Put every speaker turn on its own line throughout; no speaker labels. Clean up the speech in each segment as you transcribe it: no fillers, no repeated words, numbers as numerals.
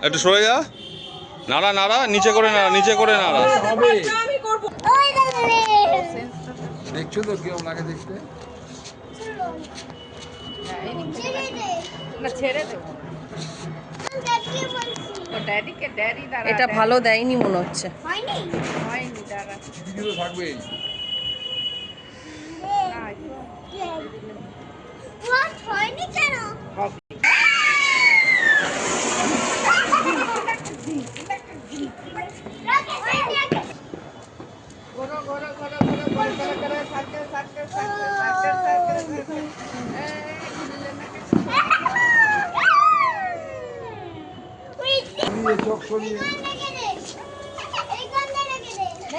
একটু সরে যা, নাড়া নাড়া, নিচে করে নাড়া, নিচে করে নাড়া।
দেখছো তো কেমন লাগে দেখতে?
এটা ভালো দেয়নি মনে হচ্ছে।
থাকবে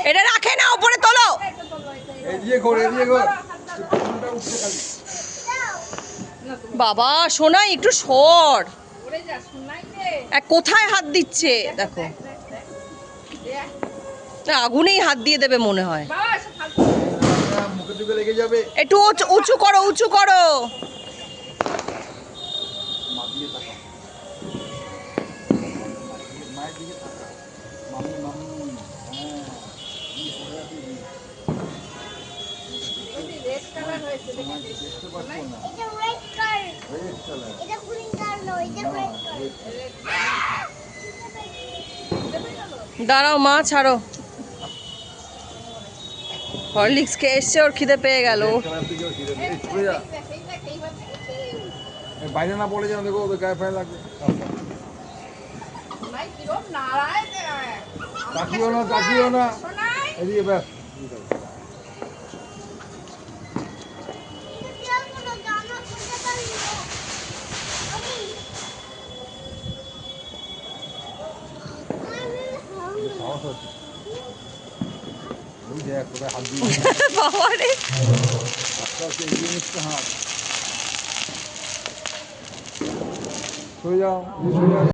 এটা রাখে না, উপরে তোলো। বাবা সোনা একটু সর, কোথায় হাত দিচ্ছে দেখো, আগুনেই হাত দিয়ে দেবে মনে হয়। একটু উঁচু করো, উঁচু করো। দাঁড়াও মা, ছাড়ো। হরলিক্স খেয়ে এসছে, ওর খিদে পেয়ে গেল।
বাইরে না পড়ে যেন, দেখো ওদের গায়ে ফায়ে লাগবে। তাকিও না, তাকিও না, এদিকে ব্যাস।
বাবারে
সরে যাও, সরে যাও।